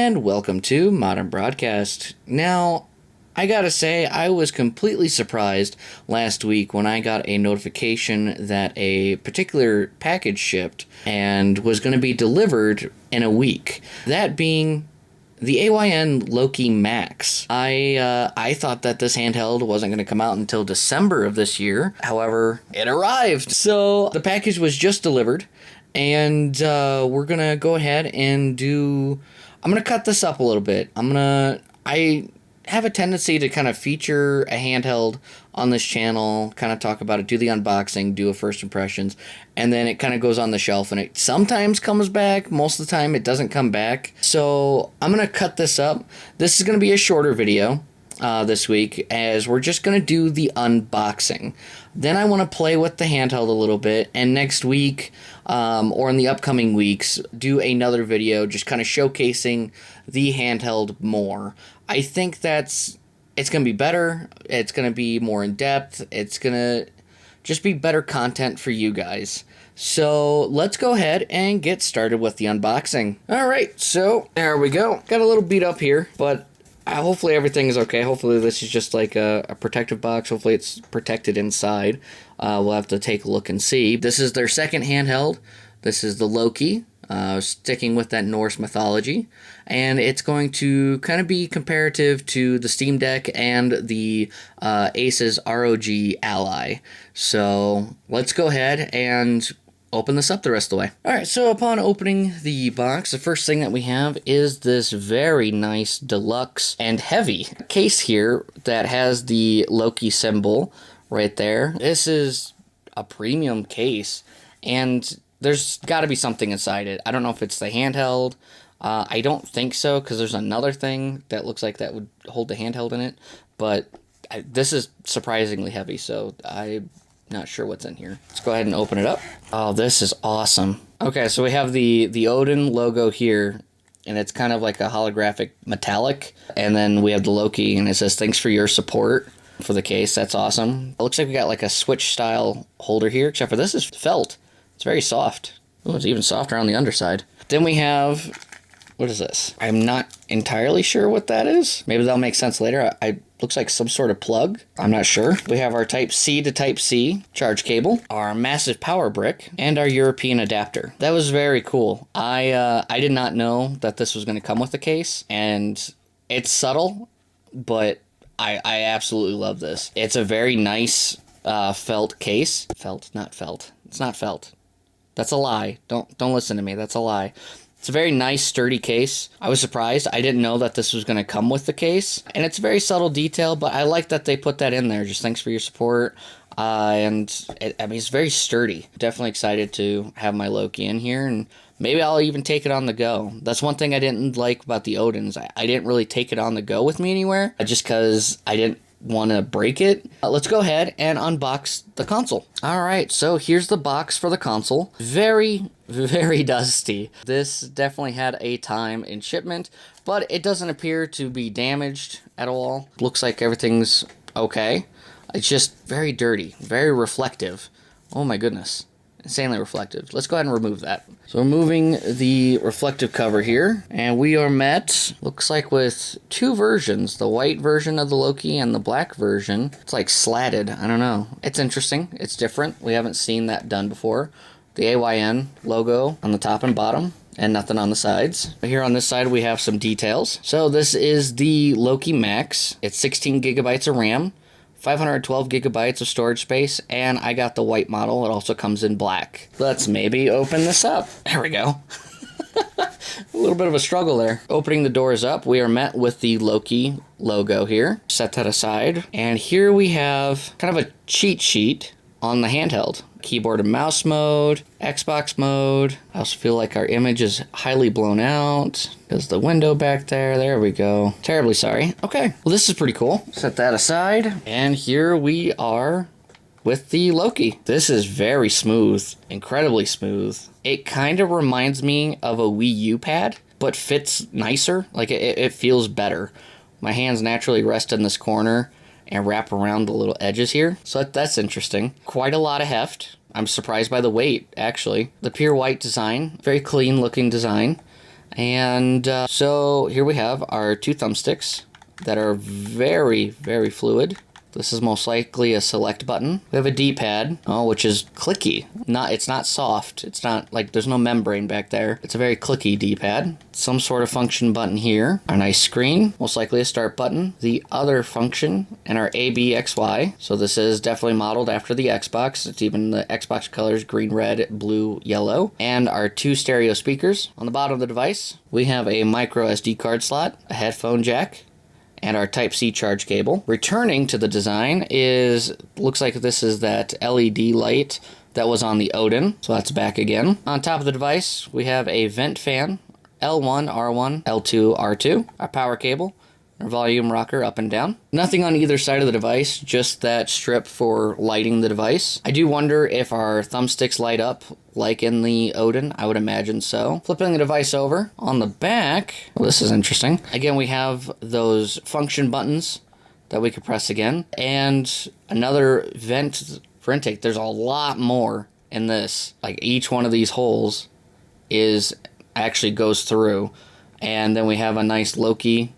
and welcome to Modern Broadcast. Now, I gotta say, I was completely surprised last week when I got a notification that a particular package shipped and was going to be delivered in a week. That being the AYN Loki Max. I thought that this handheld wasn't going to come out until December of this year. However, it arrived. So the package was just delivered, and we're going to go ahead and I'm going to cut this up a little bit. I have a tendency to kind of feature a handheld on this channel, kind of talk about it, do the unboxing, do a first impressions, and then it kind of goes on the shelf, and it sometimes comes back. Most of the time it doesn't come back. So I'm going to cut this up. This is going to be a shorter video this week, as we're just going to do the unboxing. Then I want to play with the handheld a little bit, and next week or in the upcoming weeks do another video just kind of showcasing the handheld more. I think it's going to be better. It's going to be more in depth. It's going to just be better content for you guys. So let's go ahead and get started with the unboxing. All right, so there we go. Got a little beat up here, but hopefully everything is okay. Hopefully this is just like a protective box. Hopefully it's protected inside. We'll have to take a look and see. This is their second handheld. This is the Loki, sticking with that Norse mythology. And it's going to kind of be comparative to the Steam Deck and the Asus ROG Ally. So let's go ahead and open this up the rest of the way. Alright, so upon opening the box, the first thing that we have is this very nice deluxe and heavy case here that has the Loki symbol right there. This is a premium case, and there's got to be something inside it. I don't know if it's the handheld. I don't think so, because there's another thing that looks like that would hold the handheld in it, but this is surprisingly heavy, so I'm not sure what's in here. Let's go ahead and open it up. Oh, this is awesome. Okay, so we have the Odin logo here, and it's kind of like a holographic metallic, and then we have the Loki, and it says, "Thanks for your support," for the case. That's awesome. It looks like we got like a Switch style holder here, except for this is felt. It's very soft. Oh, it's even softer on the underside. Then we have, what is this? I'm not entirely sure what that is. Maybe that'll make sense later. Looks like some sort of plug. I'm not sure. We have our Type C to Type C charge cable, our massive power brick, and our European adapter. That was very cool. I did not know that this was going to come with the case, and it's subtle, but I absolutely love this. It's a very nice felt case. Felt, not felt. It's not felt. That's a lie. Don't listen to me. That's a lie. It's a very nice, sturdy case. I was surprised. I didn't know that this was going to come with the case. And it's a very subtle detail, but I like that they put that in there. Just thanks for your support. It's very sturdy. Definitely excited to have my Loki in here, and maybe I'll even take it on the go. That's one thing I didn't like about the Odins. I didn't really take it on the go with me anywhere, just because I didn't want to break it. Let's go ahead and unbox the console. Alright, so here's the box for the console. Very, very dusty. This definitely had a time in shipment, but it doesn't appear to be damaged at all. Looks like everything's okay. It's just very dirty, very reflective. Oh my goodness. Insanely reflective. Let's go ahead and remove that. So removing the reflective cover here, and we are met, looks like, with two versions, the white version of the Loki and the black version. It's like slatted. I don't know. It's interesting. It's different. We haven't seen that done before. The AYN logo on the top and bottom, and nothing on the sides. Here on this side we have some details. So this is the Loki Max. It's 16 gigabytes of RAM. 512 gigabytes of storage space, and I got the white model. It also comes in black. Let's maybe open this up. There we go. A little bit of a struggle there. Opening the doors up, we are met with the Loki logo here. Set that aside. And here we have kind of a cheat sheet on the handheld. Keyboard and mouse mode, Xbox mode. I also feel like our image is highly blown out. There's the window back there. There we go. Terribly sorry. Okay, well, this is pretty cool. Set that aside. And here we are with the Loki. This is very smooth, incredibly smooth. It kind of reminds me of a Wii U pad, but fits nicer. Like it feels better. My hands naturally rest in this corner and wrap around the little edges here. So that's interesting. Quite a lot of heft. I'm surprised by the weight, actually. The pure white design, very clean looking design. And so here we have our two thumbsticks that are very, very fluid. This is most likely a select button. We have a D-pad, which is clicky. It's not soft. It's not like there's no membrane back there. It's a very clicky D-pad. Some sort of function button here. Our nice screen, most likely a start button. The other function and our ABXY. So this is definitely modeled after the Xbox. It's even the Xbox colors, green, red, blue, yellow. And our two stereo speakers. On the bottom of the device, we have a micro SD card slot, a headphone jack, and our Type-C charge cable. Returning to the design looks like this is that LED light that was on the Odin, so that's back again. On top of the device, we have a vent fan, L1, R1, L2, R2, our power cable, our volume rocker up and down. Nothing on either side of the device, just that strip for lighting the device. I do wonder if our thumbsticks light up like in the Odin. I would imagine so. Flipping the device over, on the back, well, this is interesting. Again, we have those function buttons that we could press again, and another vent for intake. There's a lot more in this. Like each one of these holes actually goes through, and then we have a nice Loki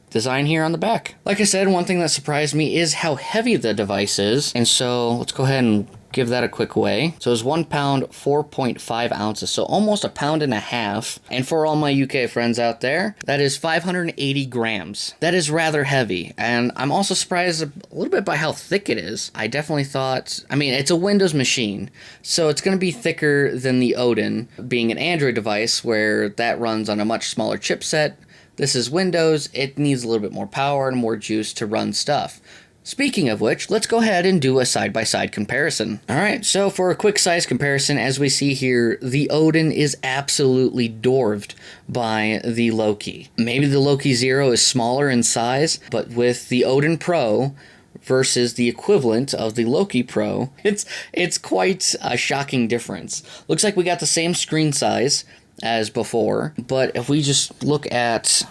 design here on the back. Like I said, one thing that surprised me is how heavy the device is, and so let's go ahead and give that a quick weigh. So it's 1 pound, 4.5 ounces, so almost a pound and a half. And for all my UK friends out there, that is 580 grams. That is rather heavy, and I'm also surprised a little bit by how thick it is. I definitely thought, I mean, it's a Windows machine, so it's going to be thicker than the Odin, being an Android device where that runs on a much smaller chipset. This is Windows, it needs a little bit more power and more juice to run stuff. Speaking of which, let's go ahead and do a side-by-side comparison. Alright, so for a quick size comparison, as we see here, the Odin is absolutely dwarfed by the Loki. Maybe the Loki Zero is smaller in size, but with the Odin Pro versus the equivalent of the Loki Pro, it's quite a shocking difference. Looks like we got the same screen size as before, but if we just look at,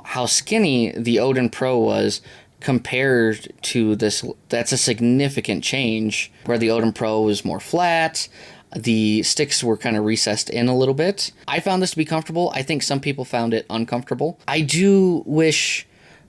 how skinny the Odin Pro was compared to this, that's a significant change, where the Odin Pro was more flat, the sticks were kind of recessed in a little bit. I found this to be comfortable. I think some people found it uncomfortable. I do wish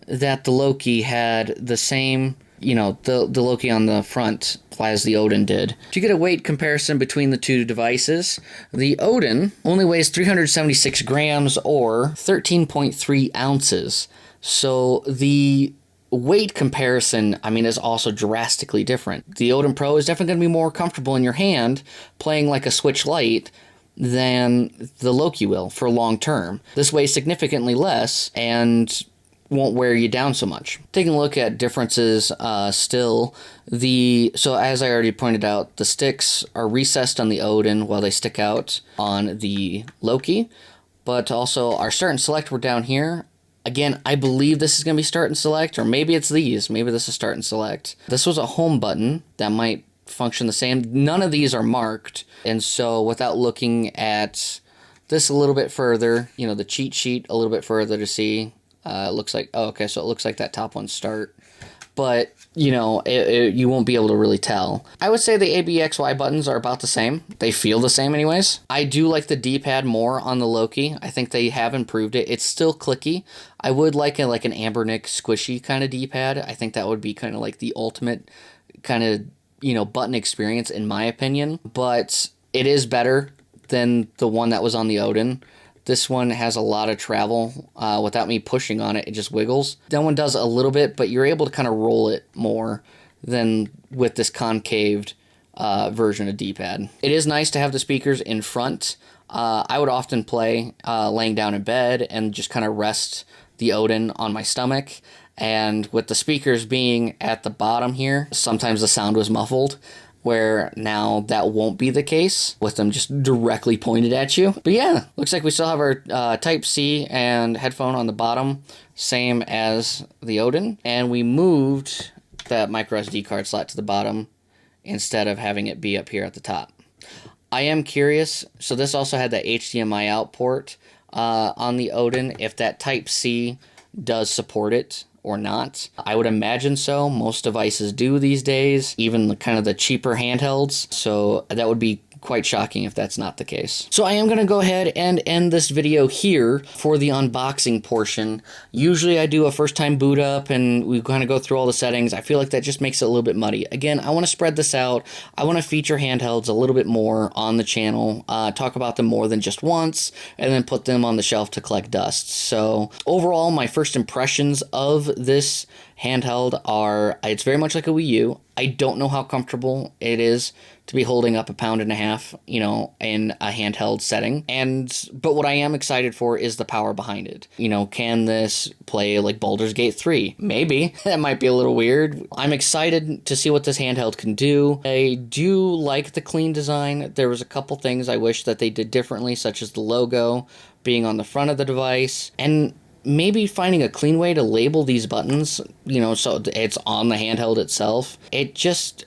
that the Loki had the same, the Loki on the front as the Odin did. To get a weight comparison between the two devices, the Odin only weighs 376 grams or 13.3 ounces. So the weight comparison, is also drastically different. The Odin Pro is definitely going to be more comfortable in your hand playing like a Switch Lite than the Loki will for long term. This weighs significantly less and won't wear you down so much. Taking a look at differences so as I already pointed out, the sticks are recessed on the Odin while they stick out on the Loki, but also our start and select were down here. Again, I believe this is going to be start and select, or maybe it's these. Maybe this is start and select. This was a home button that might function the same. None of these are marked, and so without looking at this a little bit further, the cheat sheet a little bit further to see, it looks like, so it looks like that top one's start. But, you won't be able to really tell. I would say the ABXY buttons are about the same. They feel the same anyways. I do like the D-pad more on the Loki. I think they have improved it. It's still clicky. I would like an Ambernick squishy kind of D-pad. I think that would be kind of like the ultimate kind of, button experience in my opinion. But it is better than the one that was on the Odin. This one has a lot of travel. Without me pushing on it, it just wiggles. That one does a little bit, but you're able to kind of roll it more than with this concaved version of D-pad. It is nice to have the speakers in front. I would often play laying down in bed and just kind of rest the Odin on my stomach. And with the speakers being at the bottom here, sometimes the sound was muffled, where now that won't be the case with them just directly pointed at you. But yeah, looks like we still have our Type-C and headphone on the bottom, same as the Odin. And we moved that microSD card slot to the bottom instead of having it be up here at the top. I am curious, so this also had that HDMI out port on the Odin, if that Type-C does support it, or not. I would imagine so. Most devices do these days, even kind of the cheaper handhelds. So that would be quite shocking if that's not the case. So I am going to go ahead and end this video here for the unboxing portion. Usually I do a first time boot up and we kind of go through all the settings. I feel like that just makes it a little bit muddy. Again, I want to spread this out. I want to feature handhelds a little bit more on the channel, talk about them more than just once, and then put them on the shelf to collect dust. So overall, my first impressions of this handheld are, it's very much like a Wii U. I don't know how comfortable it is to be holding up 1.5 pounds, you know, in a handheld setting. But what I am excited for is the power behind it. You know, can this play like Baldur's Gate 3? Maybe. That might be a little weird. I'm excited to see what this handheld can do. I do like the clean design. There was a couple things I wish that they did differently, such as the logo being on the front of the device, and maybe finding a clean way to label these buttons, you know, so it's on the handheld itself. It just,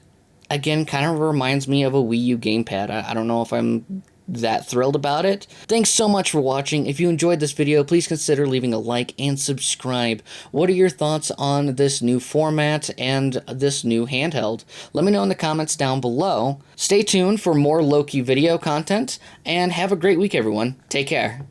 again, kind of reminds me of a Wii U gamepad. I don't know if I'm that thrilled about it. Thanks so much for watching. If you enjoyed this video, please consider leaving a like and subscribe. What are your thoughts on this new format and this new handheld? Let me know in the comments down below. Stay tuned for more Loki video content, and have a great week, everyone. Take care.